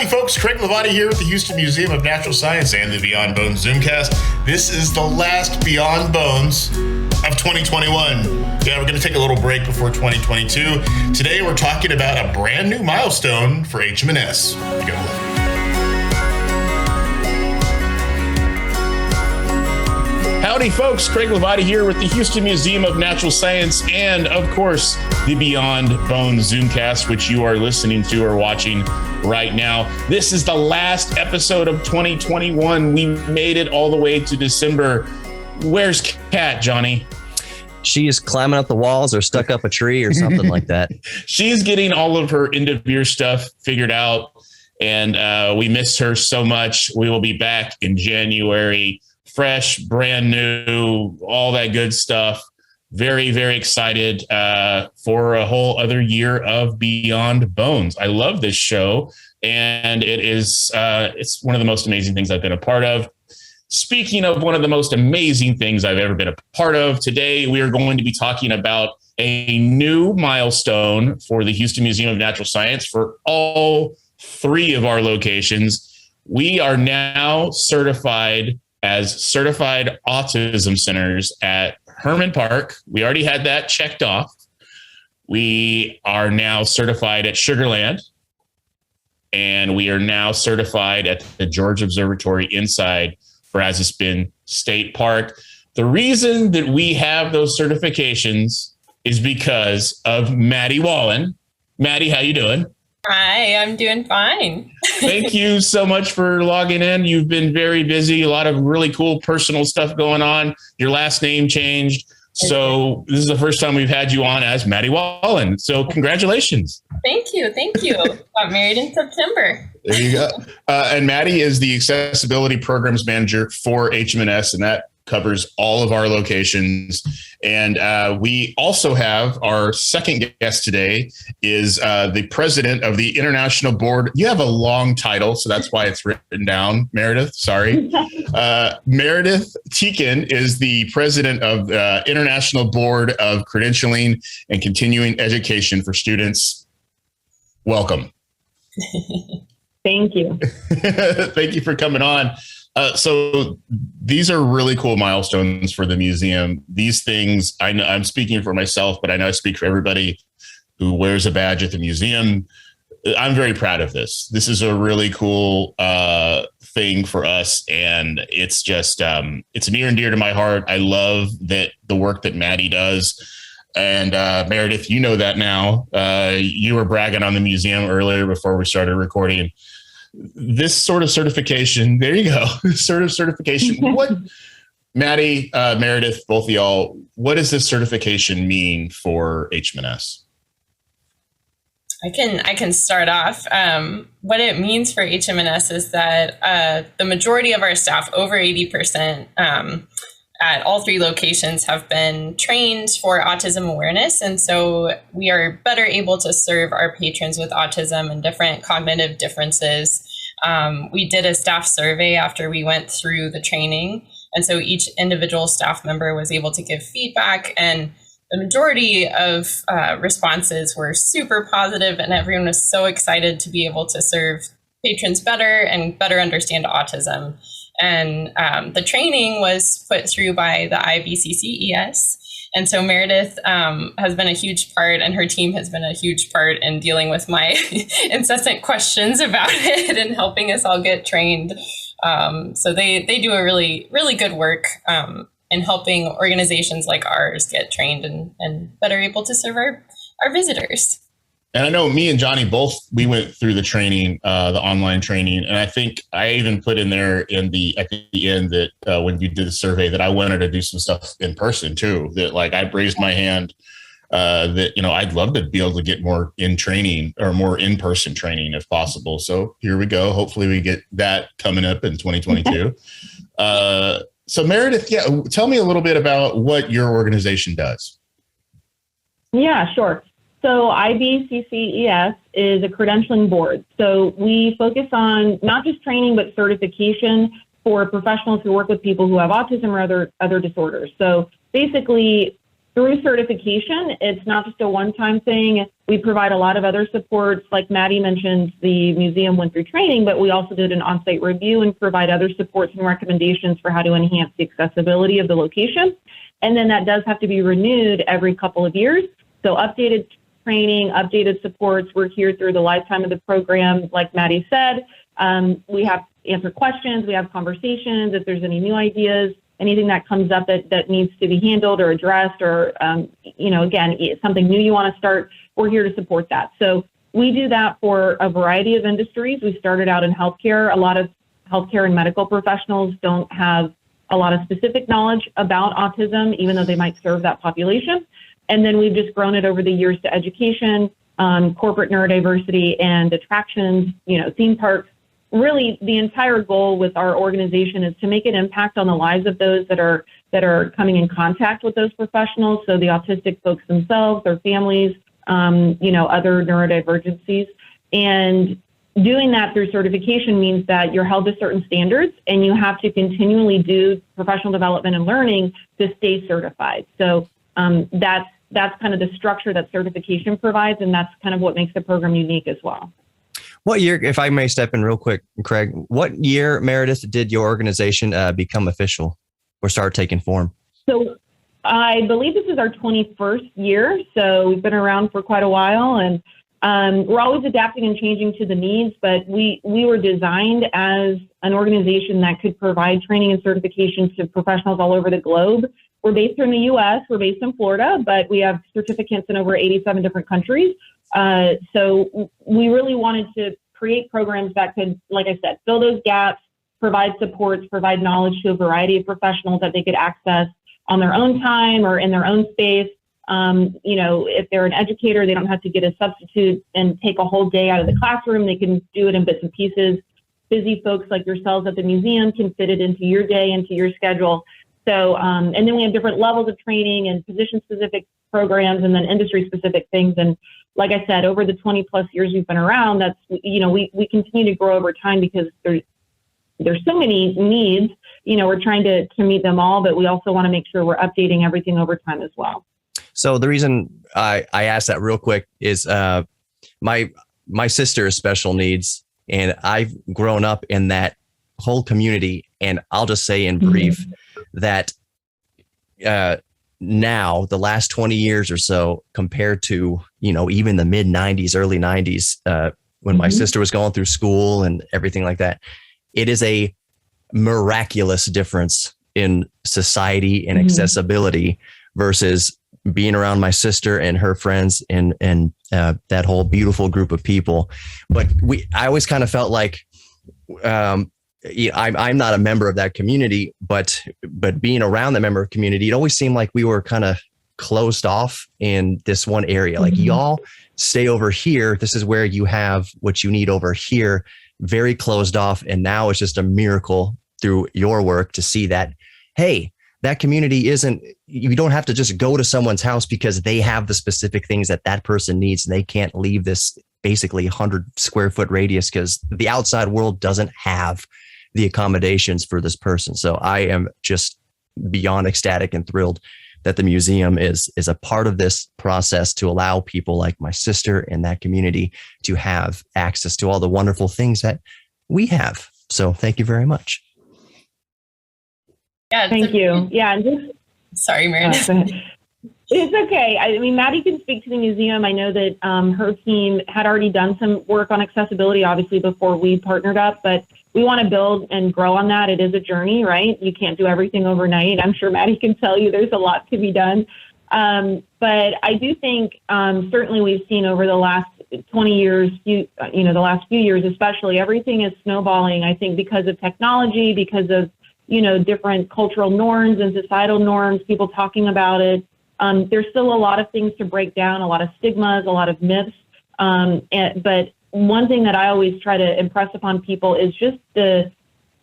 Howdy folks, Craig Lavati here with the Houston Museum of Natural Science and the Beyond Bones Zoomcast. This is the last Beyond Bones of 2021. Yeah, we're going to take a little break before 2022. Today we're talking about a brand new milestone for HMNS. You're going to love it. Howdy folks, Craig Lavati here with the Houston Museum of Natural Science and, of course, the Beyond Bones Zoomcast, which you are listening to or watching right now. This is the last episode of 2021. We made it all the way to December. Where's Kat, Johnny? She's climbing up the walls or stuck up a tree or something like that. She's getting all of her end of year stuff figured out, and we miss her so much. We will be back in January. Fresh, brand new, all that good stuff. Very, very excited for a whole other year of Beyond Bones. I love this show, and it's one of the most amazing things I've been a part of. Speaking of one of the most amazing things I've ever been a part of, today we are going to be talking about a new milestone for the Houston Museum of Natural Science for all three of our locations. We are now certified as certified autism centers at Herman Park. We already had that checked off. We are now certified at Sugarland, and we are now certified at the George Observatory inside Brazos Bend State Park. The reason that we have those certifications is because of Maddie Wallen. Maddie, how you doing? Hi, I'm doing fine. Thank you so much for logging in. You've been very busy, a lot of really cool personal stuff going on. Your last name changed. So this is the first time we've had you on as Maddie Wallen. So congratulations. Thank you. Got married in September. There you go. And Maddie is the Accessibility Programs Manager for HMNS, and that covers all of our locations. And we also have our second guest today is the president of the International Board. You have a long title, so that's why it's written down, Meredith. Sorry. Meredith Teakin is the president of the International Board of Credentialing and Continuing Education for Students. Welcome. Thank you. Thank you for coming on. So these are really cool milestones for the museum. These things, I know I'm speaking for myself, but I know I speak for everybody who wears a badge at the museum. I'm very proud of this. This is a really cool thing for us. And it's just, it's near and dear to my heart. I love that the work that Maddie does. And Meredith, you know that now. You were bragging on the museum earlier before we started recording. This sort of certification, there you go, this sort of certification. What, Maddie, Meredith, both of y'all, what does this certification mean for HMNS? I can start off. What it means for HMNS is that the majority of our staff, over 80%, at all three locations have been trained for autism awareness. And so we are better able to serve our patrons with autism and different cognitive differences. We did a staff survey after we went through the training. And so each individual staff member was able to give feedback, and the majority of responses were super positive, and everyone was so excited to be able to serve patrons better and better understand autism. And the training was put through by the IBCCES. And so Meredith has been a huge part, and her team has been a huge part in dealing with my incessant questions about it and helping us all get trained. So they do a really, really good work in helping organizations like ours get trained and better able to serve our visitors. And I know me and Johnny both, we went through the training, the online training. And I think I even put in there at the end that when you did the survey that I wanted to do some stuff in person too, that like I raised my hand that, you know, I'd love to be able to get more in training or more in-person training if possible. So here we go. Hopefully we get that coming up in 2022. So Meredith, tell me a little bit about what your organization does. Yeah, sure. So IBCCES is a credentialing board. So we focus on not just training, but certification for professionals who work with people who have autism or other disorders. So basically, through certification. It's not just a one-time thing. We provide a lot of other supports. Like Maddie mentioned, the museum went through training, but we also did an on-site review and provide other supports and recommendations for how to enhance the accessibility of the location. And then that does have to be renewed every couple of years. So updated training, updated supports. We're here through the lifetime of the program. Like Maddie said, we have to answer questions. We have conversations. If there's any new ideas, anything that comes up that needs to be handled or addressed, or, again, something new you want to start, we're here to support that. So we do that for a variety of industries. We started out in healthcare. A lot of healthcare and medical professionals don't have a lot of specific knowledge about autism, even though they might serve that population. And then we've just grown it over the years to education, corporate neurodiversity, and attractions, theme parks. Really, the entire goal with our organization is to make an impact on the lives of those that are coming in contact with those professionals. So the autistic folks themselves, their families, other neurodivergencies. And doing that through certification means that you're held to certain standards, and you have to continually do professional development and learning to stay certified. So that's kind of the structure that certification provides, and that's kind of what makes the program unique as well. What year, if I may step in real quick, Craig, what year, Meredith, did your organization become official or start taking form? So I believe this is our 21st year. So we've been around for quite a while, and we're always adapting and changing to the needs, but we were designed as an organization that could provide training and certifications to professionals all over the globe. We're based here in the U.S., we're based in Florida, but we have certificates in over 87 different countries. So we really wanted to create programs that could, like I said, fill those gaps, provide supports, provide knowledge to a variety of professionals that they could access on their own time or in their own space. If they're an educator, they don't have to get a substitute and take a whole day out of the classroom. They can do it in bits and pieces. Busy folks like yourselves at the museum can fit it into your day, into your schedule. So, and then we have different levels of training and position-specific programs, and then industry-specific things. And like I said, over the 20 plus years we've been around, that's, we continue to grow over time because there's so many needs. We're trying to meet them all, but we also want to make sure we're updating everything over time as well. So the reason I asked that real quick is my sister has special needs, and I've grown up in that whole community. And I'll just say in brief that now the last 20 years or so, compared to, even the mid 90s, early 90s, when my sister was going through school and everything like that, it is a miraculous difference in society and accessibility versus being around my sister and her friends and that whole beautiful group of people. But I always kind of felt like, I'm not a member of that community, but being around the member community, it always seemed like we were kind of closed off in this one area. Like, y'all stay over here. This is where you have what you need over here, very closed off. And now it's just a miracle through your work to see that, hey, that community you don't have to just go to someone's house because they have the specific things that person needs. And they can't leave this basically 100 square foot radius because the outside world doesn't have the accommodations for this person. So I am just beyond ecstatic and thrilled that the museum is a part of this process to allow people like my sister in that community to have access to all the wonderful things that we have. So thank you very much. Yeah, thank you. Yeah. And sorry, Meredith. It's okay. I mean, Maddie can speak to the museum. I know that her team had already done some work on accessibility, obviously, before we partnered up, but we want to build and grow on that. It is a journey, right? You can't do everything overnight. I'm sure Maddie can tell you there's a lot to be done. But I do think certainly we've seen over the last 20 years, the last few years especially, everything is snowballing, I think, because of technology, because of, different cultural norms and societal norms, people talking about it. There's still a lot of things to break down, a lot of stigmas, a lot of myths. But one thing that I always try to impress upon people is just the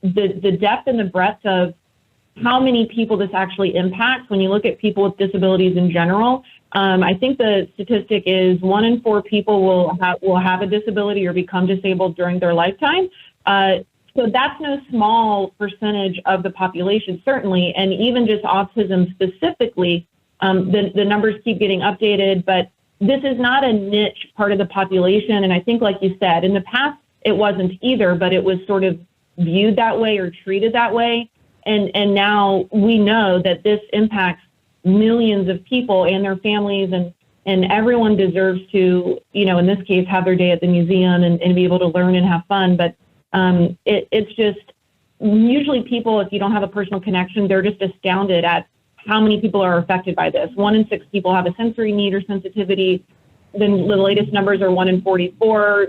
depth and the breadth of how many people this actually impacts. When you look at people with disabilities in general, I think the statistic is 1 in 4 people will have a disability or become disabled during their lifetime. So that's no small percentage of the population, certainly. And even just autism specifically, The numbers keep getting updated, but this is not a niche part of the population. And I think, like you said, in the past, it wasn't either, but it was sort of viewed that way or treated that way. And now we know that this impacts millions of people and their families, and everyone deserves to, in this case, have their day at the museum and be able to learn and have fun. But it's just, usually people, if you don't have a personal connection, they're just astounded at how many people are affected by this. 1 in 6 people have a sensory need or sensitivity. Then the latest numbers are 1 in 44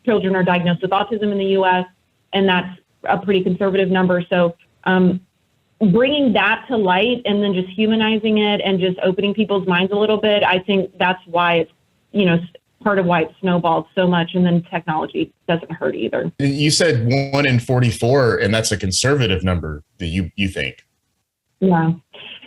children are diagnosed with autism in the U.S., and that's a pretty conservative number. So bringing that to light and then just humanizing it and just opening people's minds a little bit, I think that's why it's, part of why it snowballed so much. And then technology doesn't hurt either. You said 1 in 44, and that's a conservative number that you think. Yeah.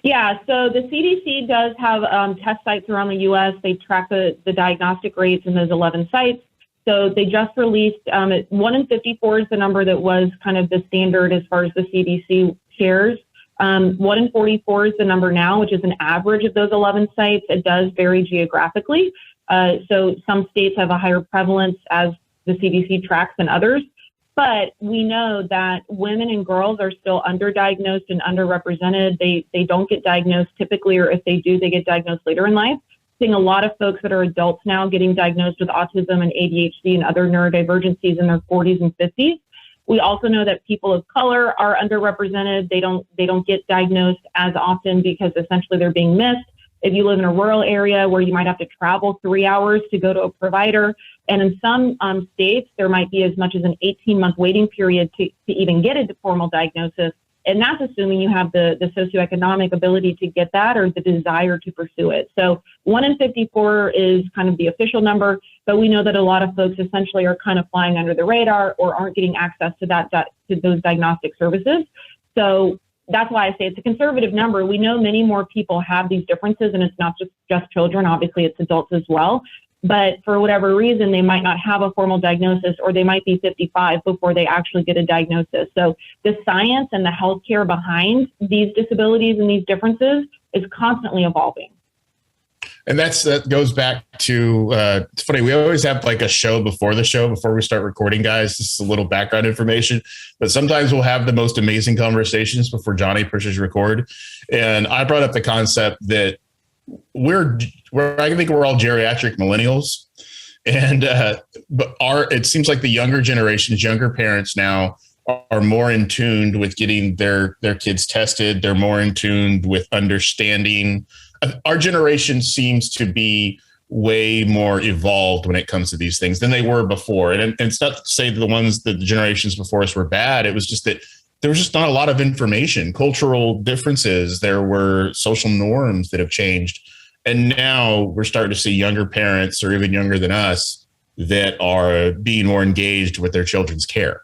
Yeah. So the CDC does have test sites around the U.S. They track the diagnostic rates in those 11 sites. So they just released 1 in 54 is the number that was kind of the standard as far as the CDC shares. 1 in 44 is the number now, which is an average of those 11 sites. It does vary geographically. So some states have a higher prevalence as the CDC tracks than others. But we know that women and girls are still underdiagnosed and underrepresented. They don't get diagnosed typically, or if they do, they get diagnosed later in life. Seeing a lot of folks that are adults now getting diagnosed with autism and ADHD and other neurodivergencies in their 40s and 50s. We also know that people of color are underrepresented. They don't get diagnosed as often because essentially they're being missed. If you live in a rural area where you might have to travel 3 hours to go to a provider, and in some states, there might be as much as an 18-month waiting period to even get a formal diagnosis. And that's assuming you have the socioeconomic ability to get that or the desire to pursue it. So 1 in 54 is kind of the official number, but we know that a lot of folks essentially are kind of flying under the radar or aren't getting access to those diagnostic services. So that's why I say it's a conservative number. We know many more people have these differences, and it's not just children. Obviously, it's adults as well. But for whatever reason, they might not have a formal diagnosis, or they might be 55 before they actually get a diagnosis. So the science and the healthcare behind these disabilities and these differences is constantly evolving. And that goes back to, it's funny, we always have like a show before we start recording, guys. This is a little background information, but sometimes we'll have the most amazing conversations before Johnny pushes record. And I brought up the concept that I think we're all geriatric millennials. And but it seems like the younger generations, younger parents now are more in tune with getting their kids tested. They're more in tune with understanding. Our generation seems to be way more evolved when it comes to these things than they were before. And it's not to say that the generations before us were bad. It was just that there was just not a lot of information, cultural differences. There were social norms that have changed. And now we're starting to see younger parents, or even younger than us, that are being more engaged with their children's care.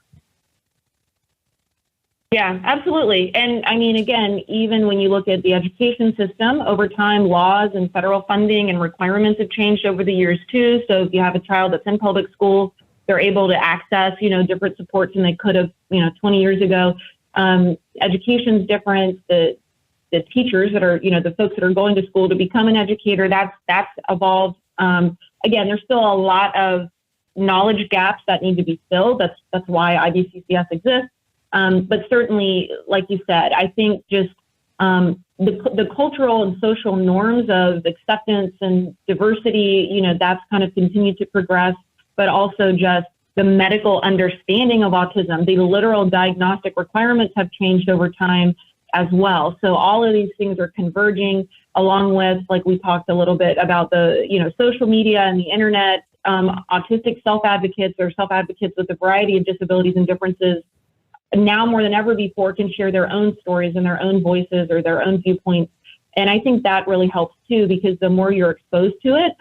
Yeah, absolutely. And I mean, again, even when you look at the education system, over time, laws and federal funding and requirements have changed over the years too. So if you have a child that's in public school, they're able to access, different supports than they could have, 20 years ago. Education's different. The teachers that are, the folks that are going to school to become an educator, that's evolved. Again, there's still a lot of knowledge gaps that need to be filled. That's why IBCCES exists. But certainly, like you said, I think just the cultural and social norms of acceptance and diversity, that's kind of continued to progress, but also just the medical understanding of autism, the literal diagnostic requirements have changed over time as well. So all of these things are converging, along with, like we talked a little bit about the, social media and the internet, autistic self-advocates or self-advocates with a variety of disabilities and differences now more than ever before can share their own stories and their own voices or their own viewpoints. And I think that really helps too, because the more you're exposed to it,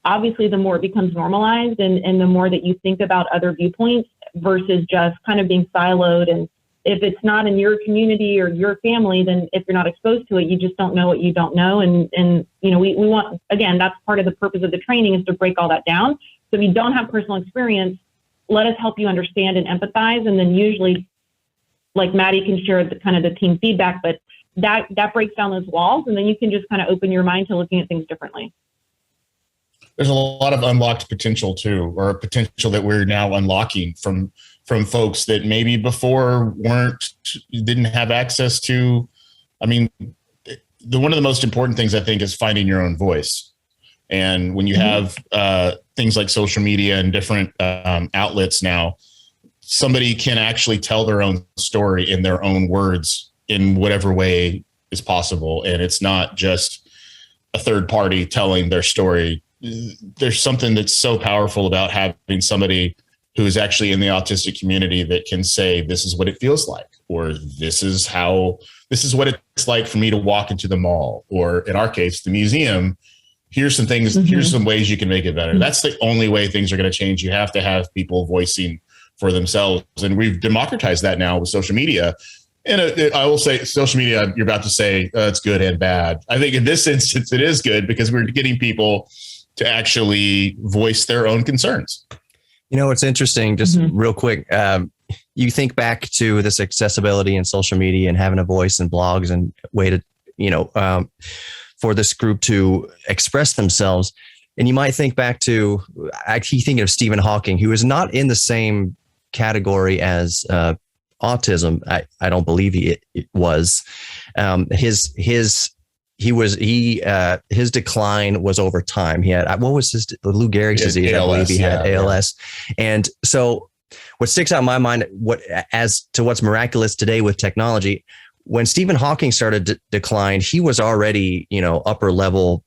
obviously the more it becomes normalized, and the more that you think about other viewpoints versus just kind of being siloed. And if it's not in your community or your family, then if you're not exposed to it, you just don't know what you don't know. And we want, again, that's part of the purpose of the training, is to break all that down. So if you don't have personal experience, let us help you understand and empathize. And then usually, like Maddie can share the kind of the team feedback, but that breaks down those walls, and then you can just kind of open your mind to looking at things differently. There's a lot of unlocked potential too, or potential that we're now unlocking from folks that maybe before didn't have access to. I mean, one of the most important things I think is finding your own voice. And when you have things like social media and different outlets now, somebody can actually tell their own story in their own words in whatever way is possible. And it's not just a third party telling their story. There's something that's so powerful about having somebody who is actually in the autistic community that can say, this is what it feels like, or this is what it's like for me to walk into the mall, or in our case, the museum. Here's some things, here's some ways you can make it better. That's the only way things are going to change. You have to have people voicing for themselves. And we've democratized that now with social media. And I will say social media, you're about to say it's good and bad. I think in this instance, it is good because we're getting people to actually voice their own concerns. You know, it's interesting, just real quick. You think back to this accessibility and social media and having a voice and blogs and way to, for this group to express themselves. And you might think back to actually thinking of Stephen Hawking, who is not in the same category as autism. I don't believe he was. His decline was over time. He had, what was his Lou Gehrig's disease? ALS, I believe he had ALS. And so what sticks out in my mind, as to what's miraculous today with technology, when Stephen Hawking started to decline, he was already, upper level,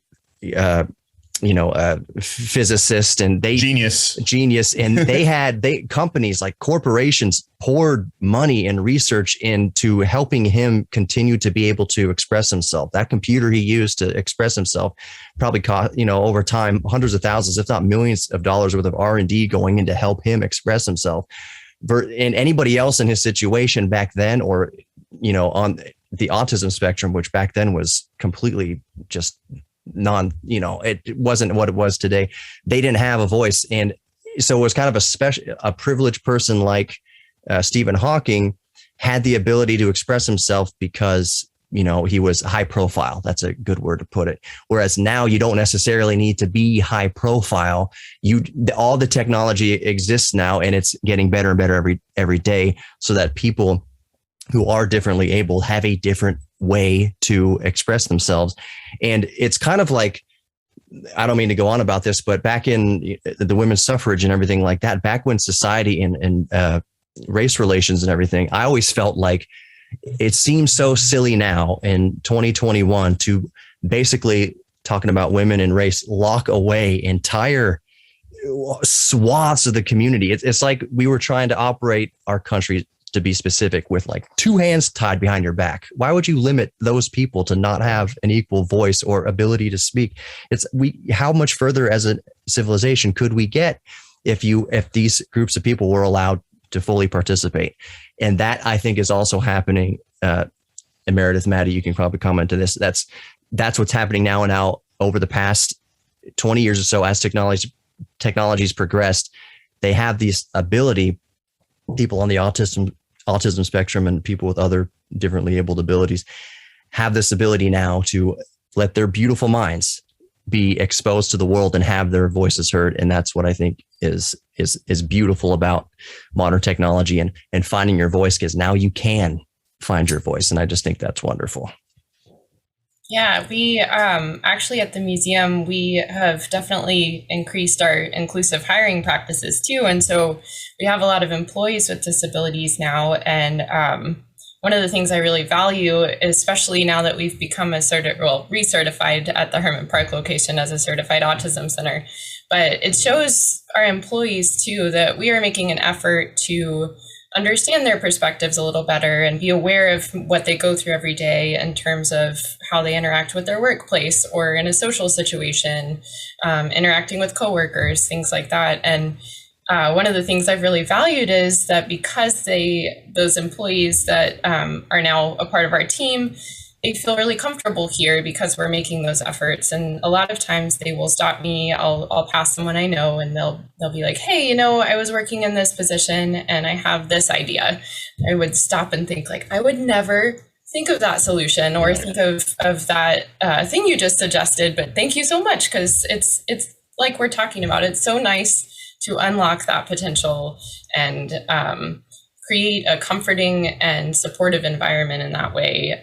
physicist, and genius. And they companies like corporations poured money and research into helping him continue to be able to express himself. That computer he used to express himself probably cost, over time, hundreds of thousands, if not millions of dollars worth of R&D going in to help him express himself. And anybody else in his situation back then, or, on the autism spectrum, which back then was completely just it wasn't what it was today. They didn't have a voice. And so it was kind of a privileged person like Stephen Hawking had the ability to express himself because, he was high profile. That's a good word to put it. Whereas now you don't necessarily need to be high profile. All the technology exists now, and it's getting better and better every day, so that people who are differently able have a different way to express themselves. And it's kind of like, I don't mean to go on about this, but back in the women's suffrage and everything like that, back when society and race relations and everything, I always felt like it seems so silly now in 2021 to basically, talking about women and race, lock away entire swaths of the community. It's like we were trying to operate our country, to be specific, with like two hands tied behind your back. Why would you limit those people to not have an equal voice or ability to speak? How much further as a civilization could we get if these groups of people were allowed to fully participate? And that, I think, is also happening. And Meredith, Maddie, you can probably comment to this. That's what's happening now, and now over the past 20 years or so, as technology's progressed, they have this ability, people on the autism spectrum and people with other differently abled abilities have this ability now to let their beautiful minds be exposed to the world and have their voices heard. And that's what I think is beautiful about modern technology and finding your voice, because now you can find your voice. And I just think that's wonderful. Yeah, we actually at the museum, we have definitely increased our inclusive hiring practices too. And so we have a lot of employees with disabilities now. And one of the things I really value, especially now that we've become recertified at the Herman Park location as a certified autism center, but it shows our employees too that we are making an effort to understand their perspectives a little better and be aware of what they go through every day in terms of how they interact with their workplace or in a social situation, interacting with coworkers, things like that. And one of the things I've really valued is that because those employees that are now a part of our team, they feel really comfortable here because we're making those efforts. And a lot of times they will stop me, I'll pass someone I know, and they'll be like, hey, I was working in this position and I have this idea. I would stop and think like, I would never think of that solution or think of that thing you just suggested. But thank you so much, because it's like we're talking about. It's so nice to unlock that potential and create a comforting and supportive environment in that way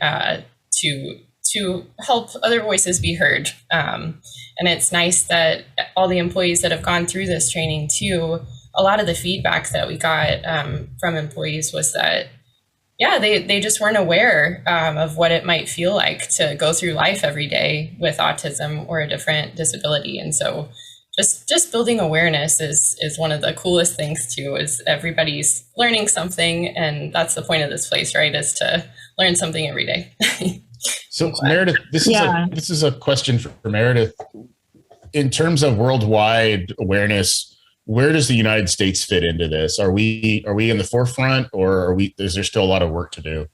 to help other voices be heard. And it's nice that all the employees that have gone through this training too, a lot of the feedback that we got from employees was that, yeah, they just weren't aware of what it might feel like to go through life every day with autism or a different disability. And so just building awareness is one of the coolest things too, is everybody's learning something. And that's the point of this place, right? Is to learn something every day. So Meredith, this is a question for Meredith. In terms of worldwide awareness, where does the United States fit into this? Are we in the forefront, or is there still a lot of work to do?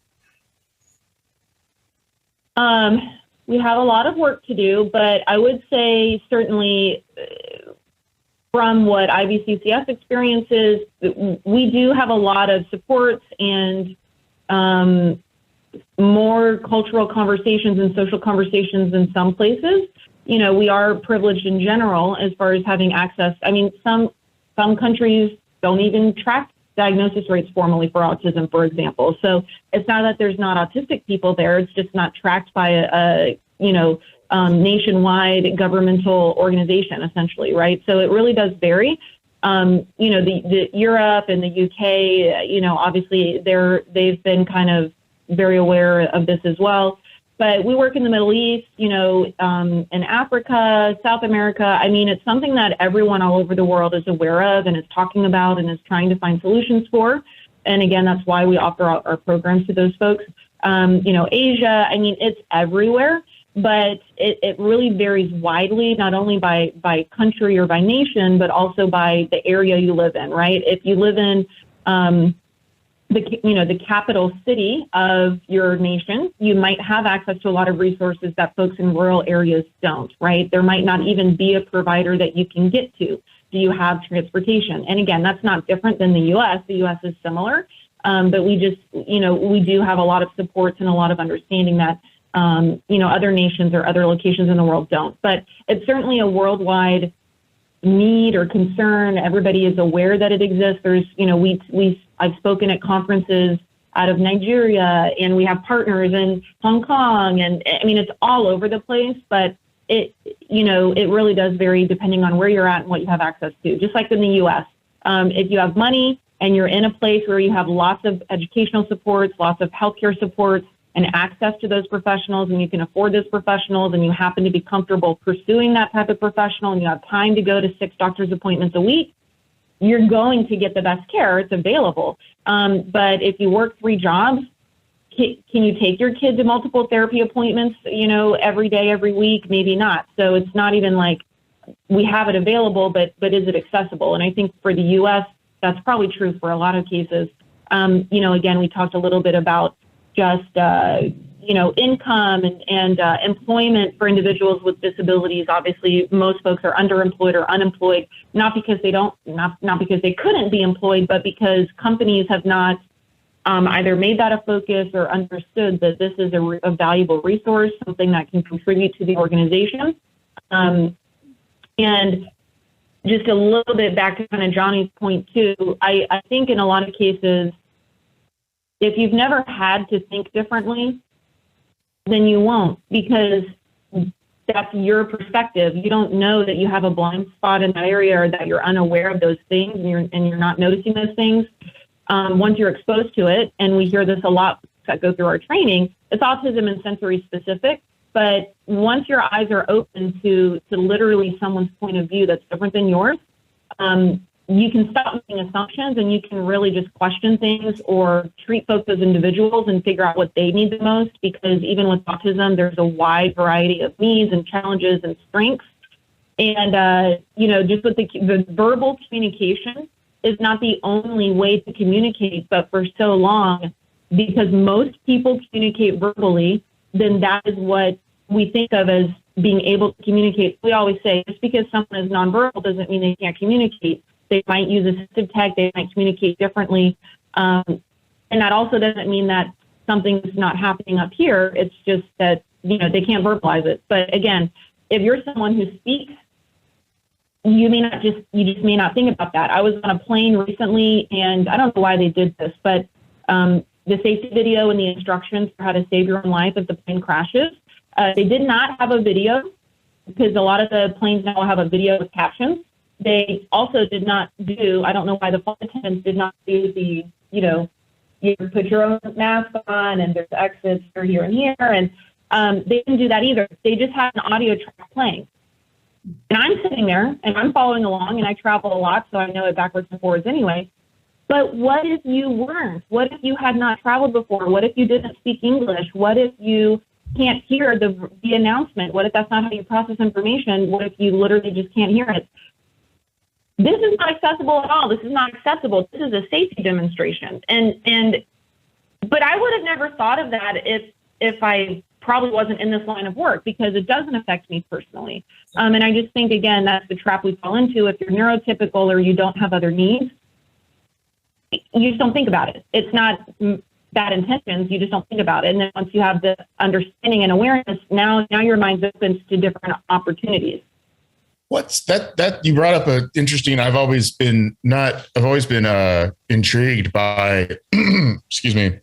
We have a lot of work to do, but I would say certainly from what IBCCES experiences, we do have a lot of supports and more cultural conversations and social conversations in some places. You know, we are privileged in general as far as having access. I mean, some countries don't even track diagnosis rates formally for autism, for example. So it's not that there's not autistic people there. It's just not tracked by a nationwide governmental organization, essentially, right? So it really does vary. The Europe and the UK, obviously they've been kind of very aware of this as well. But we work in the Middle East, in Africa, South America. I mean, it's something that everyone all over the world is aware of and is talking about and is trying to find solutions for. And again, that's why we offer our programs to those folks. Asia, I mean, it's everywhere, but it really varies widely, not only by country or by nation, but also by the area you live in, right? If you live in the capital city of your nation, you might have access to a lot of resources that folks in rural areas don't, right? There might not even be a provider that you can get to. Do you have transportation? And again, that's not different than the U.S. The U.S. is similar, but we just, we do have a lot of supports and a lot of understanding that, other nations or other locations in the world don't. But it's certainly a worldwide need or concern. Everybody is aware that it exists. There's, I've spoken at conferences out of Nigeria, and we have partners in Hong Kong, and I mean, it's all over the place, but it really does vary depending on where you're at and what you have access to. Just like in the U.S., if you have money and you're in a place where you have lots of educational supports, lots of healthcare supports, and access to those professionals, and you can afford those professionals, and you happen to be comfortable pursuing that type of professional, and you have time to go to 6 doctor's appointments a week, you're going to get the best care. It's available. But if you work 3 jobs, can you take your kid to multiple therapy appointments, every day, every week? Maybe not. So it's not even like we have it available, but is it accessible? And I think for the U.S., that's probably true for a lot of cases. Again, we talked a little bit about just, income and employment for individuals with disabilities. Obviously, most folks are underemployed or unemployed, not because they couldn't be employed, but because companies have not either made that a focus or understood that this is a valuable resource, something that can contribute to the organization. And just a little bit back to kind of Johnny's point too, I think in a lot of cases, if you've never had to think differently, then you won't, because that's your perspective. You don't know that you have a blind spot in that area, or that you're unaware of those things, and you're not noticing those things. Once you're exposed to it, and we hear this a lot that go through our training, it's autism and sensory specific. But once your eyes are open to literally someone's point of view that's different than yours, you can stop making assumptions, and you can really just question things or treat folks as individuals and figure out what they need the most, because even with autism, there's a wide variety of needs and challenges and strengths. And, just with the verbal communication is not the only way to communicate, but for so long, because most people communicate verbally, then that is what we think of as being able to communicate. We always say, just because someone is nonverbal doesn't mean they can't communicate. They might use assistive tech, they might communicate differently. And that also doesn't mean that something's not happening up here. It's just that, you know, they can't verbalize it. But again, if you're someone who speaks, you just may not think about that. I was on a plane recently, and I don't know why they did this, but the safety video and the instructions for how to save your own life if the plane crashes, they did not have a video, because a lot of the planes now have a video with captions. They also did not do, I don't know why the flight attendants did not do the, you know, you put your own mask on and there's exits for here and here. And they didn't do that either. They just had an audio track playing. And I'm sitting there and I'm following along, and I travel a lot, so I know it backwards and forwards anyway. But what if you weren't? What if you had not traveled before? What if you didn't speak English? What if you can't hear the announcement? What if that's not how you process information? What if you literally just can't hear it? This is not accessible at all. This is not acceptable. This is a safety demonstration. But I would have never thought of that if I probably wasn't in this line of work, because it doesn't affect me personally. And I just think, again, that's the trap we fall into. If you're neurotypical or you don't have other needs, you just don't think about it. It's not bad intentions. You just don't think about it. And then once you have the understanding and awareness, now your mind's open to different opportunities. What's that you brought up a interesting, I've always been intrigued by, excuse me,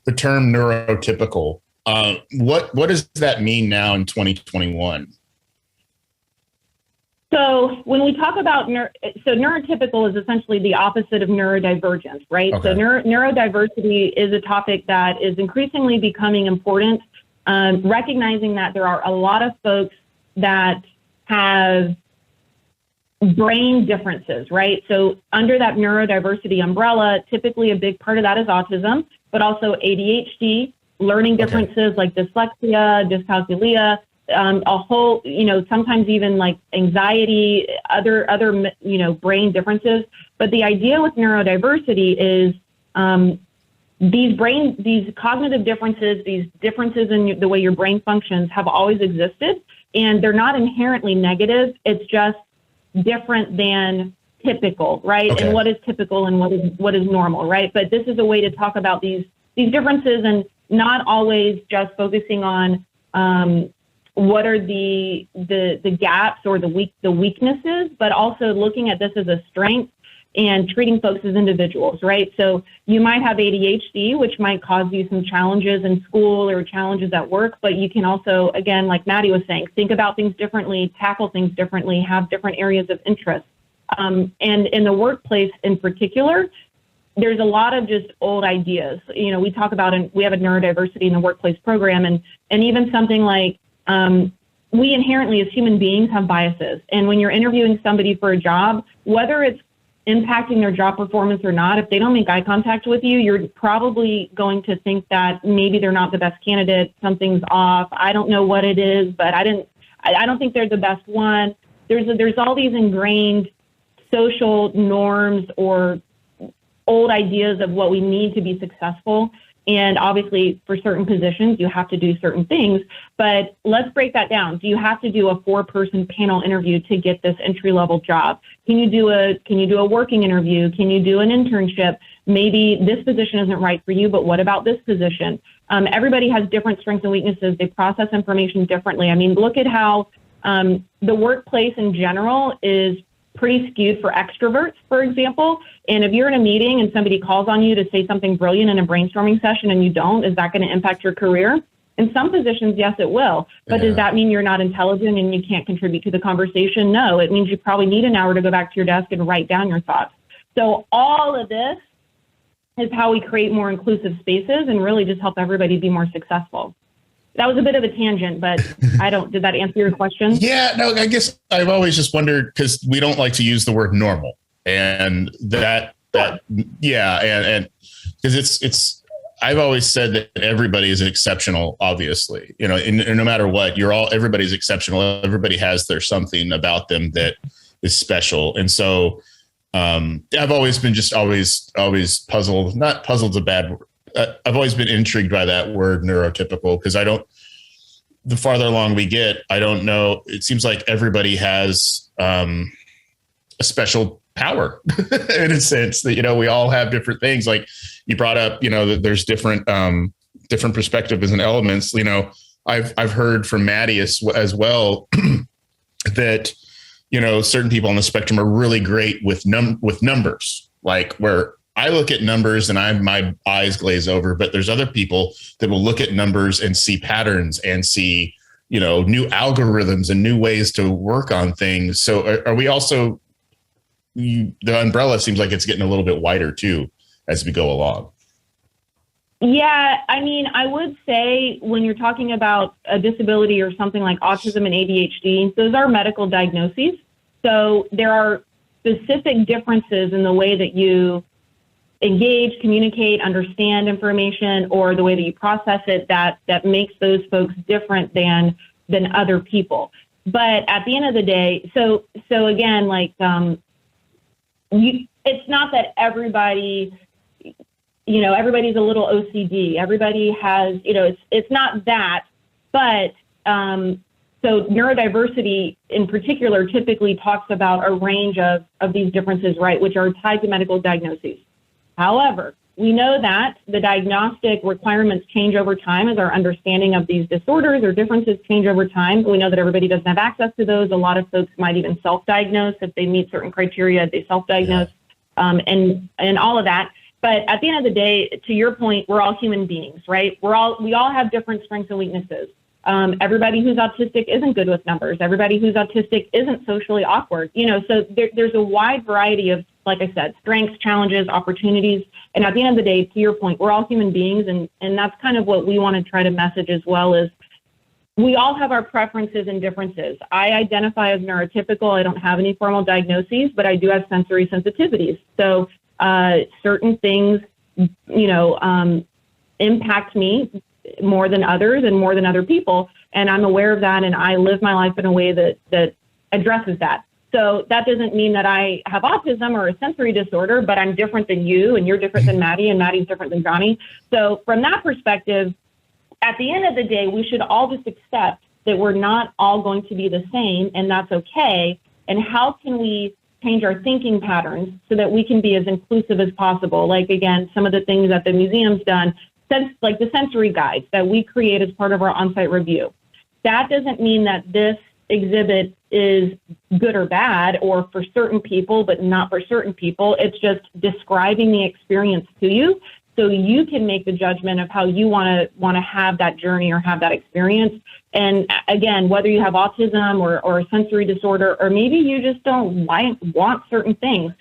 the term neurotypical. What does that mean now in 2021? So when we talk about neurotypical is essentially the opposite of neurodivergent, right? Okay. So neurodiversity is a topic that is increasingly becoming important, recognizing that there are a lot of folks that have brain differences, right? So under that neurodiversity umbrella, typically a big part of that is autism, but also ADHD, learning differences like dyslexia, dyscalculia, a whole, you know, sometimes even like anxiety, other, you know, brain differences. But the idea with neurodiversity is these cognitive differences, these differences in the way your brain functions have always existed, and they're not inherently negative. It's just different than typical, right? Okay. And what is typical and what is normal, right? But this is a way to talk about these differences, and not always just focusing on what are the gaps or the weaknesses, but also looking at this as a strength and treating folks as individuals, right? So you might have ADHD, which might cause you some challenges in school or challenges at work, but you can also, again, like Maddie was saying, think about things differently, tackle things differently, have different areas of interest. And in the workplace in particular, there's a lot of just old ideas. You know, we talk about, and we have a neurodiversity in the workplace program, and even something like, we inherently as human beings have biases. And when you're interviewing somebody for a job, whether it's impacting their job performance or not, if they don't make eye contact with you, you're probably going to think that maybe they're not the best candidate, something's off. I don't know what it is, but I don't think they're the best one. There's all these ingrained social norms or old ideas of what we need to be successful. And obviously for certain positions, you have to do certain things, but let's break that down. Do you have to do a 4-person panel interview to get this entry-level job? Can you do a working interview? Can you do an internship? Maybe this position isn't right for you, but what about this position? Everybody has different strengths and weaknesses. They process information differently. I mean, look at how the workplace in general is pretty skewed for extroverts, for example. And if you're in a meeting and somebody calls on you to say something brilliant in a brainstorming session and you don't, is that going to impact your career? In some positions, yes, it will. But does that mean you're not intelligent and you can't contribute to the conversation? No, it means you probably need an hour to go back to your desk and write down your thoughts. So all of this is how we create more inclusive spaces and really just help everybody be more successful. That was a bit of a tangent, but did that answer your question? Yeah, no, I guess I've always just wondered, because we don't like to use the word normal, and and because it's I've always said that everybody is exceptional, obviously, you know, and no matter what, everybody's exceptional. Everybody has their something about them that is special. And so I've always been always puzzled, not puzzled's a bad word. I've always been intrigued by that word neurotypical, because the farther along we get, I don't know. It seems like everybody has a special power in a sense that, we all have different things. Like you brought up, that there's different perspectives and elements. I've heard from Maddie as well that, certain people on the spectrum are really great with numbers, like where I look at numbers and my eyes glaze over, but there's other people that will look at numbers and see patterns and see, new algorithms and new ways to work on things. So are we also, the umbrella seems like it's getting a little bit wider too, as we go along. Yeah, I mean, I would say when you're talking about a disability or something like autism and ADHD, those are medical diagnoses. So there are specific differences in the way that you engage, communicate, understand information, or the way that you process it that makes those folks different than other people. But at the end of the day, so again, like it's not that everybody, everybody's a little OCD. Everybody has, it's not that, but so neurodiversity in particular typically talks about a range of these differences, right, which are tied to medical diagnoses. However, we know that the diagnostic requirements change over time as our understanding of these disorders or differences change over time. We know that everybody doesn't have access to those. A lot of folks might even self-diagnose if they meet certain criteria. They self-diagnose, and all of that. But at the end of the day, to your point, we're all human beings, right? We all have different strengths and weaknesses. Everybody who's autistic isn't good with numbers. Everybody who's autistic isn't socially awkward. So there's a wide variety of, like I said, strengths, challenges, opportunities. And at the end of the day, to your point, we're all human beings. And that's kind of what we want to try to message as well, is we all have our preferences and differences. I identify as neurotypical. I don't have any formal diagnoses, but I do have sensory sensitivities. So certain things, impact me more than others and more than other people. And I'm aware of that. And I live my life in a way that addresses that. So that doesn't mean that I have autism or a sensory disorder, but I'm different than you, and you're different than Maddie, and Maddie's different than Johnny. So from that perspective, at the end of the day, we should all just accept that we're not all going to be the same, and that's okay. And how can we change our thinking patterns so that we can be as inclusive as possible? Like, again, some of the things that the museum's done, like the sensory guides that we create as part of our on-site review. That doesn't mean that this exhibit is good or bad, or for certain people, but not for certain people. It's just describing the experience to you, so you can make the judgment of how you want to have that journey or have that experience. And again, whether you have autism or a sensory disorder, or maybe you just don't want certain things,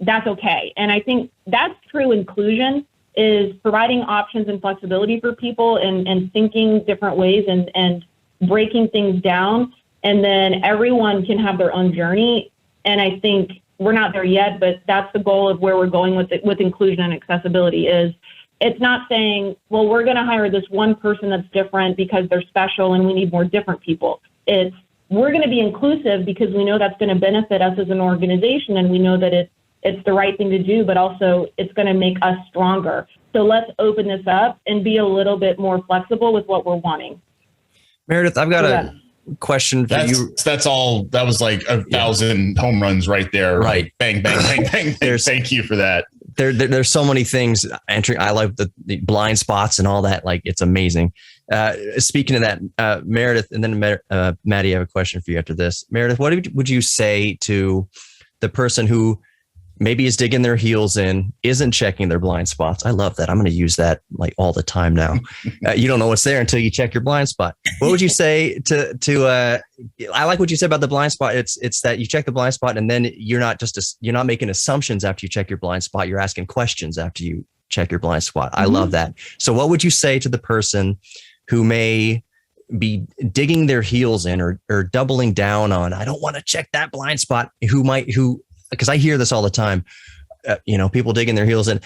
that's okay. And I think that's true inclusion, is providing options and flexibility for people and thinking different ways and breaking things down. And then everyone can have their own journey. And I think we're not there yet, but that's the goal of where we're going with inclusion and accessibility. Is it's not saying, well, we're going to hire this one person that's different because they're special and we need more different people. It's, we're going to be inclusive because we know that's going to benefit us as an organization, and we know that it's the right thing to do, but also it's going to make us stronger. So let's open this up and be a little bit more flexible with what we're wanting. Meredith, I've got a question for you. That's all. That was like 1,000 home runs right there. Right. Like bang, bang, bang, bang. Thank you for that. There's so many things entering. I love the blind spots and all that. Like, it's amazing. Speaking of that, Meredith, and then Maddie, I have a question for you after this. Meredith, what would you say to the person who maybe is digging their heels in, isn't checking their blind spots? I love that. I'm going to use that like all the time now. You don't know what's there until you check your blind spot. What would you say to I like what you said about the blind spot. It's that you check the blind spot, and then you're not making assumptions after you check your blind spot. You're asking questions after you check your blind spot. I love that. So what would you say to the person who may be digging their heels in or doubling down on, I don't want to check that blind spot, because I hear this all the time, people digging their heels in.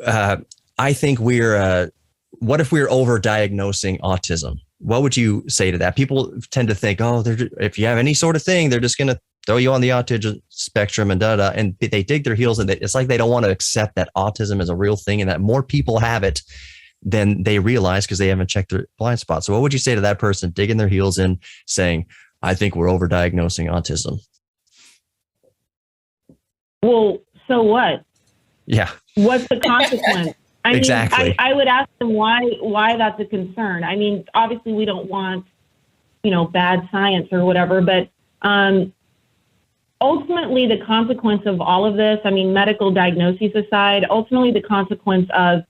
I think what if we're over-diagnosing autism? What would you say to that? People tend to think, if you have any sort of thing, they're just going to throw you on the autism spectrum and and they dig their heels in. It's like they don't want to accept that autism is a real thing and that more people have it than they realize because they haven't checked their blind spot. So what would you say to that person digging their heels in, saying, I think we're over-diagnosing autism? well, so what? Yeah. What's the consequence? I mean, Exactly. I would ask them why that's a concern. I mean, obviously we don't want, bad science or whatever, but ultimately the consequence of all of this, I mean, medical diagnoses aside, ultimately the consequence of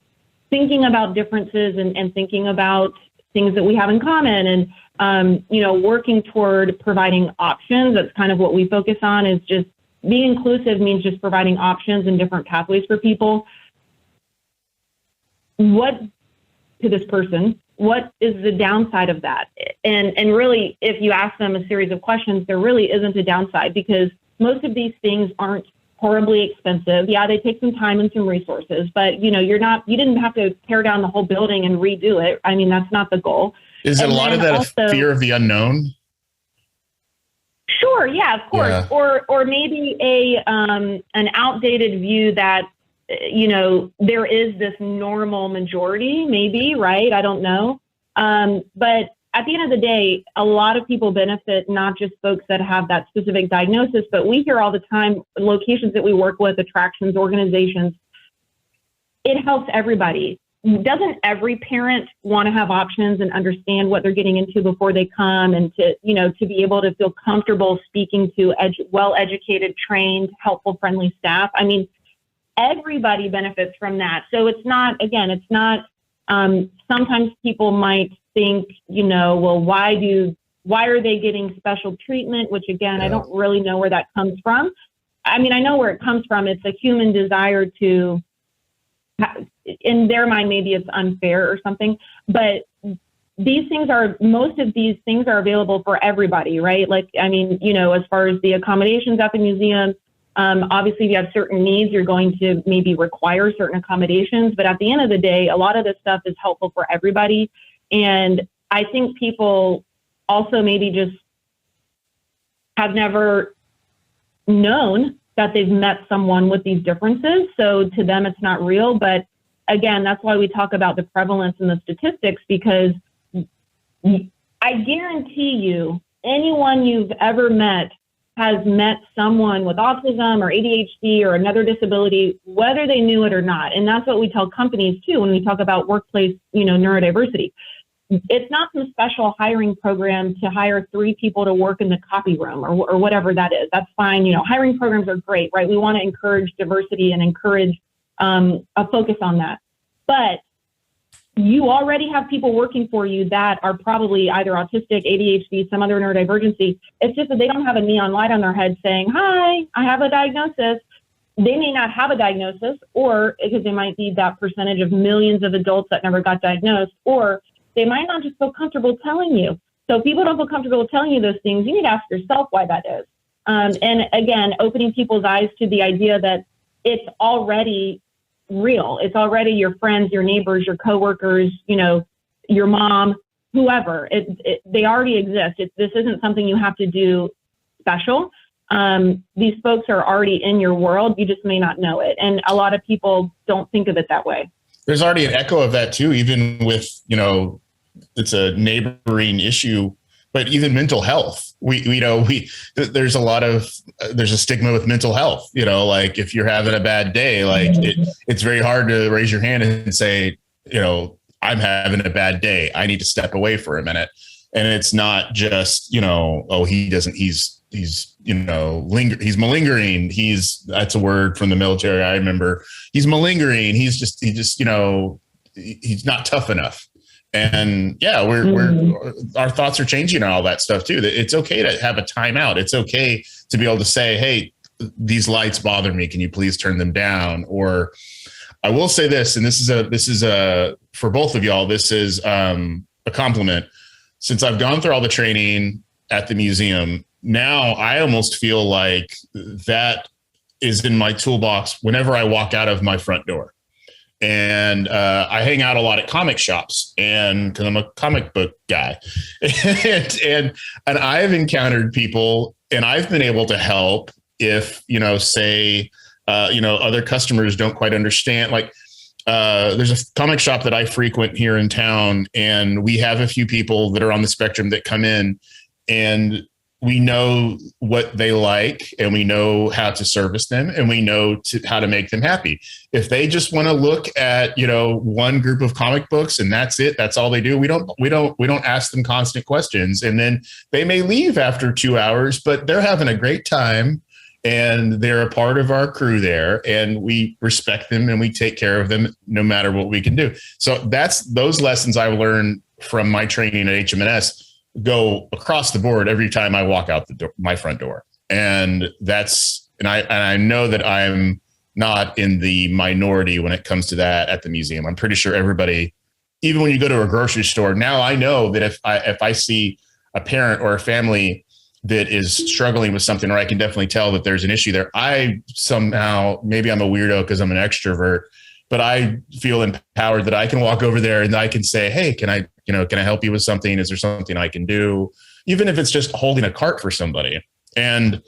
thinking about differences and thinking about things that we have in common and, working toward providing options. That's kind of what we focus on, is just being inclusive means just providing options and different pathways for people. What to this person, what is the downside of that? And really, if you ask them a series of questions, there really isn't a downside, because most of these things aren't horribly expensive. Yeah, they take some time and some resources, but you didn't have to tear down the whole building and redo it. I mean, that's not the goal. Is it a lot of that also, fear of the unknown? Sure, yeah, of course. Yeah. Or maybe an outdated view that there is this normal majority, maybe, right? I don't know. But at the end of the day, a lot of people benefit, not just folks that have that specific diagnosis, but we hear all the time, locations that we work with, attractions, organizations, it helps everybody. Doesn't every parent want to have options and understand what they're getting into before they come, and to be able to feel comfortable speaking to well-educated, trained, helpful, friendly staff? I mean, everybody benefits from that. So it's not, sometimes people might think, well, why are they getting special treatment? Which again, I don't really know where that comes from. I mean, I know where it comes from. It's a human desire to, in their mind, maybe it's unfair or something, but most of these things are available for everybody, right? Like, I mean, as far as the accommodations at the museum, obviously, if you have certain needs, you're going to maybe require certain accommodations. But at the end of the day, a lot of this stuff is helpful for everybody. And I think people also maybe just have never known that they've met someone with these differences. So to them, it's not real. But again, that's why we talk about the prevalence and the statistics, because I guarantee you, anyone you've ever met has met someone with autism or ADHD or another disability, whether they knew it or not. And that's what we tell companies too when we talk about workplace, neurodiversity. It's not some special hiring program to hire 3 people to work in the copy room or whatever that is. That's fine. Hiring programs are great, right? We want to encourage diversity and encourage a focus on that. But you already have people working for you that are probably either autistic, ADHD, some other neurodivergency. It's just that they don't have a neon light on their head saying, "Hi, I have a diagnosis." They may not have a diagnosis, or because they might be that percentage of millions of adults that never got diagnosed, or they might not just feel comfortable telling you. So if people don't feel comfortable telling you those things, you need to ask yourself why that is. And again, opening people's eyes to the idea that it's already real. It's already your friends, your neighbors, your coworkers, your mom, whoever. They already exist. This isn't something you have to do special. These folks are already in your world. You just may not know it. And a lot of people don't think of it that way. There's already an echo of that too, even with, it's a neighboring issue, but even mental health. There's a stigma with mental health, like if you're having a bad day, like it's very hard to raise your hand and say, I'm having a bad day. I need to step away for a minute. And it's not just, he's malingering. That's a word from the military. I remember he's malingering. He's not tough enough. And yeah, our thoughts are changing and all that stuff too. That it's okay to have a timeout. It's okay to be able to say, "Hey, these lights bother me. Can you please turn them down?" Or I will say this, and this is for both of y'all. This is a compliment. Since I've gone through all the training at the museum, now I almost feel like that is in my toolbox whenever I walk out of my front door. And I hang out a lot at comic shops, and because I'm a comic book guy, and I've encountered people, and I've been able to help if other customers don't quite understand. Like there's a comic shop that I frequent here in town, and we have a few people that are on the spectrum that come in, and we know what they like, and we know how to service them, and we know how to make them happy. If they just want to look at, one group of comic books and that's it, that's all they do, we don't ask them constant questions. And then they may leave after 2 hours, but they're having a great time and they're a part of our crew there, and we respect them and we take care of them no matter what we can do. So that's those lessons I've learned from my training at HMNS go across the board every time I walk out the door, my front door. And I know that I'm not in the minority when it comes to that at the museum. I'm pretty sure everybody, even when you go to a grocery store, now I know that if I see a parent or a family that is struggling with something, or I can definitely tell that there's an issue there, I somehow, maybe I'm a weirdo because I'm an extrovert, but I feel empowered that I can walk over there and I can say, hey, can I help you with something? Is there something I can do? Even if it's just holding a cart for somebody. And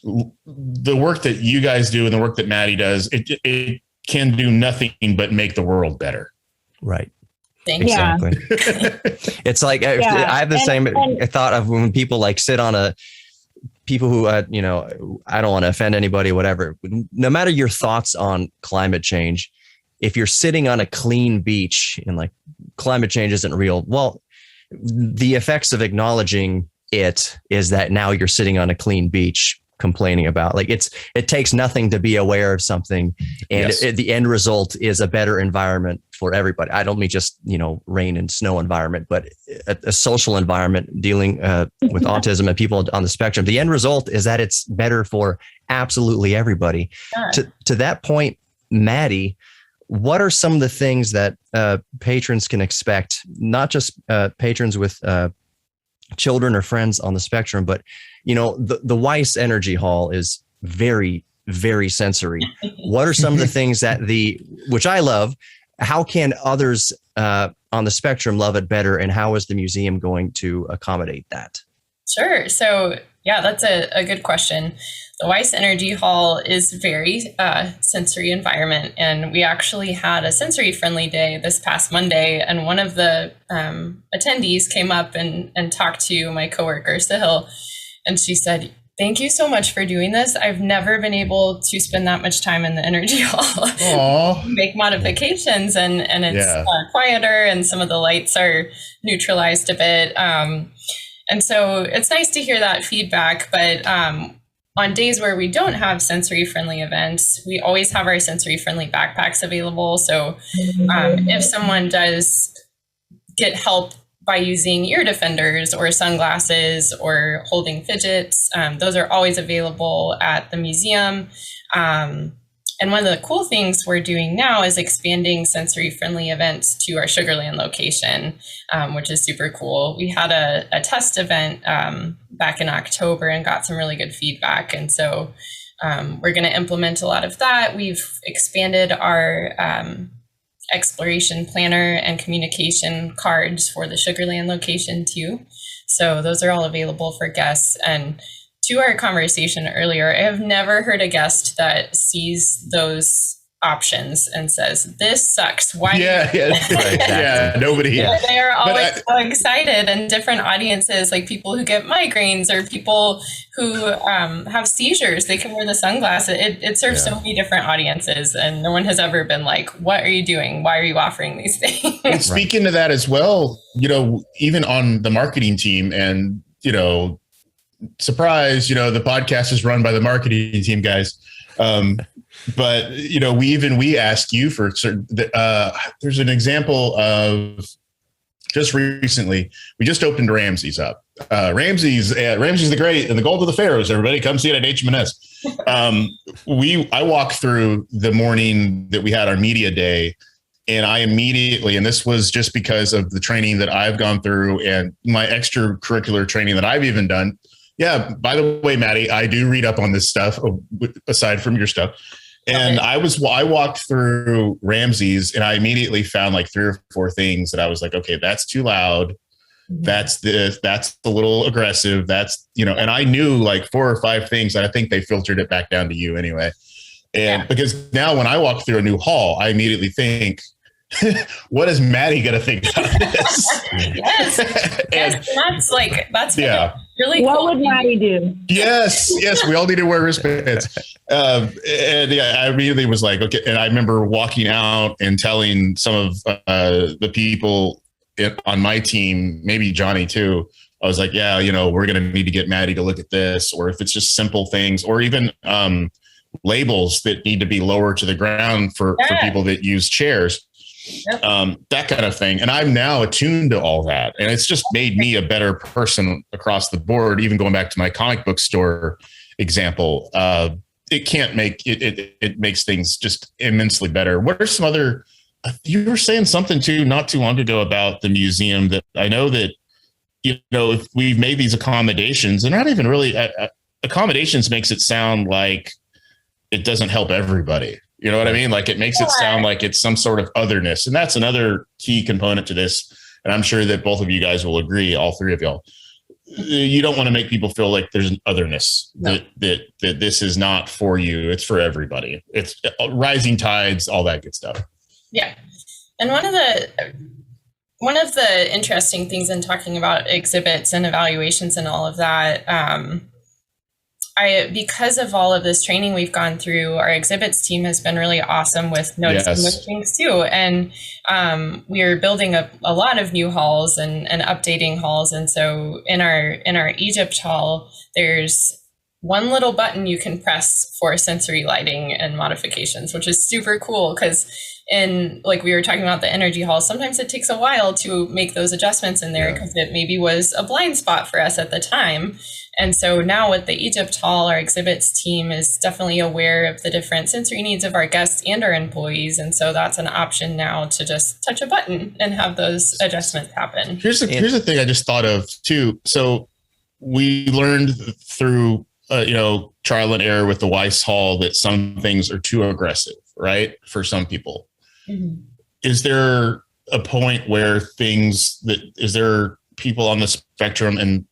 the work that you guys do and the work that Maddie does, it can do nothing but make the world better. Right. Exactly. It's like, I have the same thought of when people like sit on people who, I don't want to offend anybody, whatever. No matter your thoughts on climate change, if you're sitting on a clean beach and like climate change isn't real, well, the effects of acknowledging it is that now you're sitting on a clean beach complaining about, like, it takes nothing to be aware of something. And yes. The end result is a better environment for everybody. I don't mean just, rain and snow environment, but a social environment dealing with autism and people on the spectrum. The end result is that it's better for absolutely everybody. Yeah. To that point, Maddie, what are some of the things that patrons can expect, not just patrons with children or friends on the spectrum, but, the Weiss Energy Hall is very, very sensory. What are some of the things which I love, how can others on the spectrum love it better, and how is the museum going to accommodate that? Sure. So yeah, that's a good question. The Weiss Energy Hall is very sensory environment, and we actually had a sensory friendly day this past Monday, and one of the attendees came up and talked to my coworker, Sahil, and she said, "Thank you so much for doing this. I've never been able to spend that much time in the Energy Hall." Make modifications, and it's quieter, and some of the lights are neutralized a bit. And so it's nice to hear that feedback. But on days where we don't have sensory friendly events, we always have our sensory friendly backpacks available. So if someone does get help by using ear defenders or sunglasses or holding fidgets, those are always available at the museum. And one of the cool things we're doing now is expanding sensory-friendly events to our Sugarland location, which is super cool. We had a test event back in October and got some really good feedback. And so we're going to implement a lot of that. We've expanded our exploration planner and communication cards for the Sugarland location too. So those are all available for guests. And to our conversation earlier, I have never heard a guest that sees those options and says, "This sucks. Why?" Nobody. Yeah. They are always so excited, and different audiences, like people who get migraines or people who have seizures, they can wear the sunglasses. It serves so many different audiences, and no one has ever been like, "What are you doing? Why are you offering these things?" And speaking to that as well, even on the marketing team, and surprise, the podcast is run by the marketing team guys. But, we ask you for certain, there's an example of just recently, we just opened Ramsey's up. Ramsey's the Great and the Gold of the Pharaohs. Everybody come see it at HMNS. I walked through the morning that we had our media day, and I immediately, and this was just because of the training that I've gone through and my extracurricular training that I've even done. Yeah. By the way, Maddie, I do read up on this stuff aside from your stuff. And okay. I walked through Ramsey's and I immediately found like 3 or 4 things that I was like, okay, that's too loud. Mm-hmm. That's a little aggressive. That's, and I knew like 4 or 5 things, and I think they filtered it back down to you anyway. And because now when I walk through a new hall, I immediately think, what is Maddie going to think about this? Yes. Yes. That's really what cool. would Maddie do? Yes. We all need to wear wristbands. And yeah, I immediately was like, okay. And I remember walking out and telling some of the people on my team, maybe Johnny too. I was like, yeah, we're going to need to get Maddie to look at this, or if it's just simple things, or even labels that need to be lower to the ground for people that use chairs. Yep. That kind of thing. And I'm now attuned to all that. And it's just made me a better person across the board. Even going back to my comic book store example, it makes things just immensely better. What are some other, you were saying something too, not too long ago about the museum that I know that, if we've made these accommodations, and not even really accommodations makes it sound like it doesn't help everybody. You know what I mean? Like it makes it sound like it's some sort of otherness. And that's another key component to this. And I'm sure that both of you guys will agree, all three of y'all. You don't want to make people feel like there's an otherness, that this is not for you. It's for everybody. It's rising tides, all that good stuff. Yeah. And one of the interesting things in talking about exhibits and evaluations and all of that, because of all of this training we've gone through, our exhibits team has been really awesome with noticing those things too. And we are building a lot of new halls and updating halls. And so in our Egypt hall, there's one little button you can press for sensory lighting and modifications, which is super cool because like we were talking about the energy hall, sometimes it takes a while to make those adjustments in there because it maybe was a blind spot for us at the time. And so now with the Egypt hall, our exhibits team is definitely aware of the different sensory needs of our guests and our employees. And so that's an option now to just touch a button and have those adjustments happen. Here's the thing I just thought of too. So we learned through, trial and error with the Weiss Hall that some things are too aggressive, right? For some people. Mm-hmm. Is there a point where is there people on the spectrum, and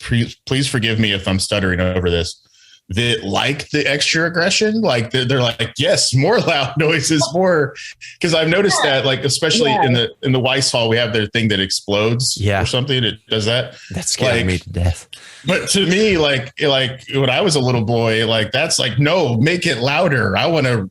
please forgive me if I'm stuttering over this, that like the extra aggression? Like they're like, yes, more loud noises, more, because I've noticed that, like, especially in the Weiss Hall, we have their thing that explodes or something that does that. That's scaring me to death. But to me, like when I was a little boy, like that's like, no, make it louder. I want to.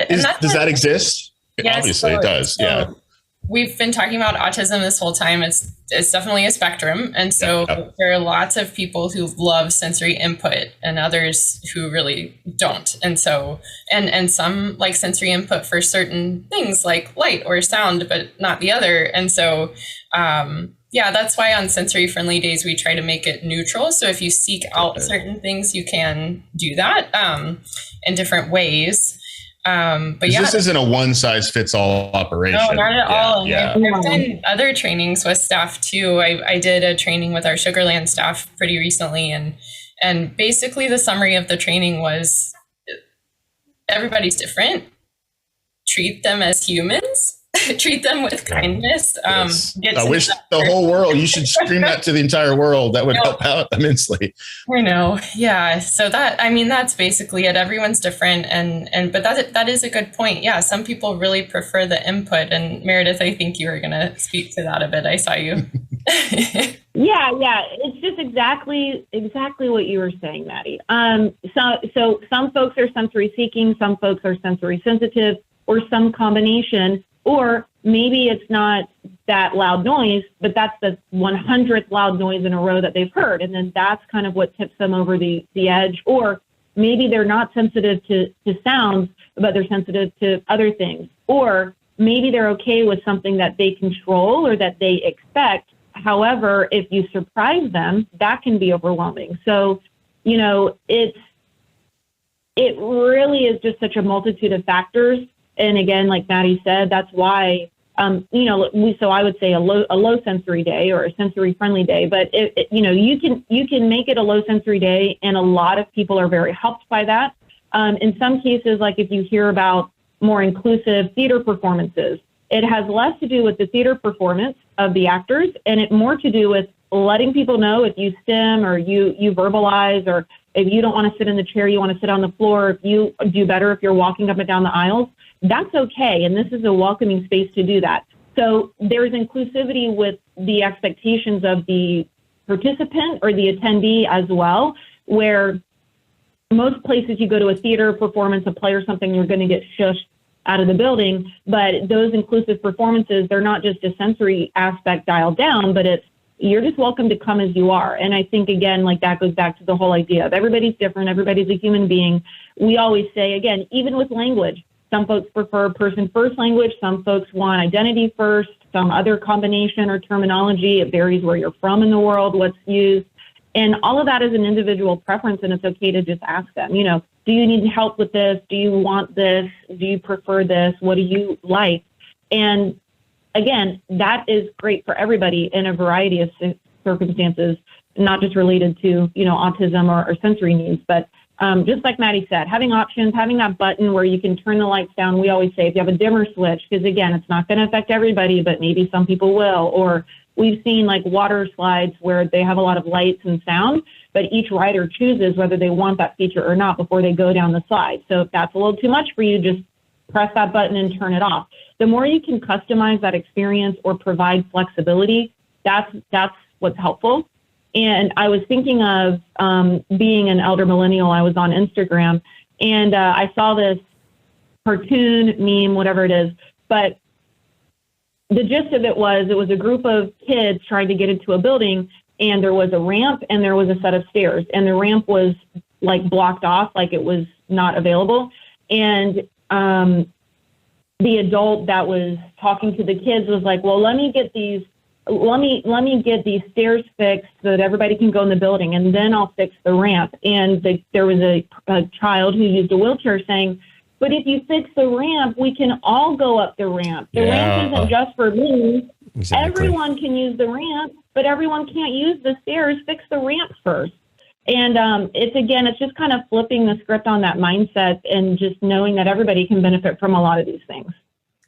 Does that exist? Yes, obviously it does. So we've been talking about autism this whole time. It's definitely a spectrum. And so there are lots of people who love sensory input and others who really don't. And so, and some like sensory input for certain things like light or sound, but not the other. And so, that's why on sensory friendly days, we try to make it neutral. So if you seek out certain things, you can do that in different ways. But this isn't a one size fits all operation. No, not at all. I've done other trainings with staff too. I did a training with our Sugarland staff pretty recently, and basically the summary of the training was everybody's different. Treat them as humans. Treat them with kindness. I wish the whole world, you should scream that to the entire world. That would help out immensely. I know. Yeah. So that's basically it. Everyone's different. But that is a good point. Yeah. Some people really prefer the input. And Meredith, I think you were going to speak to that a bit. I saw you. Yeah. It's just exactly what you were saying, Maddie. So some folks are sensory seeking, some folks are sensory sensitive, or some combination. Or maybe it's not that loud noise, but that's the 100th loud noise in a row that they've heard. And then that's kind of what tips them over the edge. Or maybe they're not sensitive to sounds, but they're sensitive to other things. Or maybe they're okay with something that they control or that they expect. However, if you surprise them, that can be overwhelming. So, it really is just such a multitude of factors. And again, like Maddie said, that's why, so I would say a low sensory day or a sensory friendly day, but you can make it a low sensory day, and a lot of people are very helped by that. In some cases, like if you hear about more inclusive theater performances, it has less to do with the theater performance of the actors, and it more to do with letting people know if you stim or you verbalize or if you don't want to sit in the chair, you want to sit on the floor, if you do better if you're walking up and down the aisles, that's okay. And this is a welcoming space to do that. So there's inclusivity with the expectations of the participant or the attendee as well, where most places you go to a theater performance, a play or something, you're going to get shushed out of the building. But those inclusive performances, they're not just a sensory aspect dialed down, but you're just welcome to come as you are. And I think, again, like that goes back to the whole idea of everybody's different. Everybody's a human being. We always say, again, even with language, some folks prefer person first language. Some folks want identity first, some other combination or terminology. It varies where you're from in the world, what's used. And all of that is an individual preference, and it's okay to just ask them, do you need help with this? Do you want this? Do you prefer this? What do you like? And again, that is great for everybody in a variety of circumstances, not just related to, autism or sensory needs. But just like Maddie said, having options, having that button where you can turn the lights down. We always say if you have a dimmer switch, because again, it's not going to affect everybody, but maybe some people will. Or we've seen like water slides where they have a lot of lights and sound, but each rider chooses whether they want that feature or not before they go down the slide. So if that's a little too much for you, just press that button and turn it off. The more you can customize that experience or provide flexibility, that's what's helpful. And I was thinking of being an elder millennial. I was on Instagram and I saw this cartoon, meme, whatever it is, but the gist of it was a group of kids trying to get into a building, and there was a ramp and there was a set of stairs, and the ramp was like blocked off, like it was not available. And the adult that was talking to the kids was like, well, let me get these stairs fixed so that everybody can go in the building, and then I'll fix the ramp. And there was a child who used a wheelchair saying, but if you fix the ramp, we can all go up the ramp. The ramp isn't just for me. Exactly. Everyone can use the ramp, but everyone can't use the stairs. Fix the ramp first. And it's just kind of flipping the script on that mindset and just knowing that everybody can benefit from a lot of these things.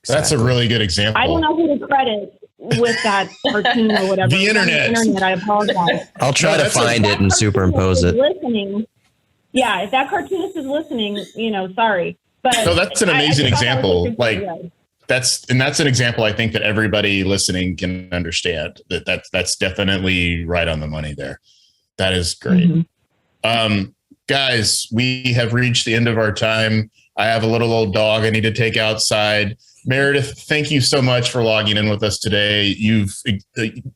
That's a really good example. I don't know who to credit with that cartoon or whatever. The internet. I apologize. I'll try to find it and superimpose it. Listening. Yeah, if that cartoonist is listening, sorry. But no, that's an amazing example. That's an example I think that everybody listening can understand. That's definitely right on the money there. That is great. Mm-hmm. Guys, we have reached the end of our time. I have a little old dog I need to take outside. Meredith, thank you so much for logging in with us today. You've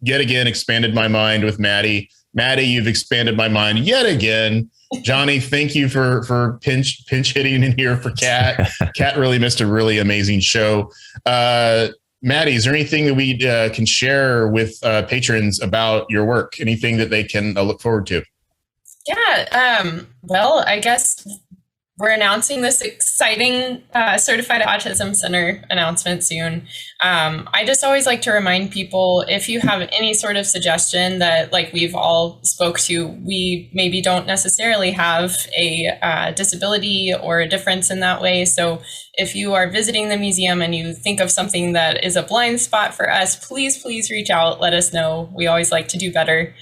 yet again expanded my mind with Maddie. Maddie, you've expanded my mind yet again. Johnny, thank you for pinch hitting in here for Kat. Kat really missed a really amazing show. Maddie, is there anything that we can share with patrons about your work? Anything that they can look forward to? Yeah. Well, I guess we're announcing this exciting Certified Autism Center announcement soon. I just always like to remind people, if you have any sort of suggestion that, like we've all spoke to, we maybe don't necessarily have a disability or a difference in that way. So if you are visiting the museum and you think of something that is a blind spot for us, please reach out. Let us know. We always like to do better.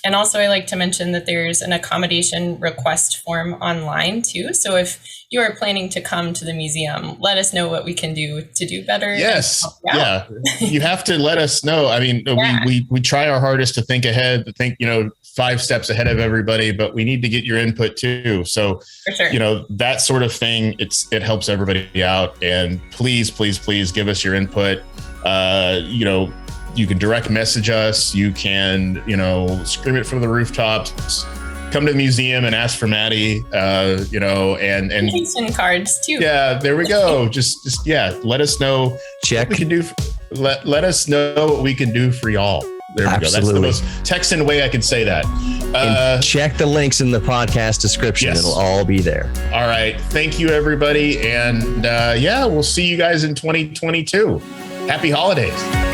And also, I like to mention that there's an accommodation request form online too. So if you are planning to come to the museum, let us know what we can do to do better. Yes. Yeah. You have to let us know. I mean, we try our hardest to think ahead, to think, 5 steps ahead of everybody, but we need to get your input too. So, for sure. That sort of thing, it helps everybody out. And please give us your input. You can direct message us. You can, scream it from the rooftops. Come to the museum and ask for Maddie. And Kingston cards too. Yeah, there we go. just let us know. Check. What we can do. Let us know what we can do for y'all. There we Absolutely. go. That's the most Texan way I can say that. And check the links in the podcast description. Yes. It'll all be there. All right. Thank you, everybody. And we'll see you guys in 2022. Happy holidays.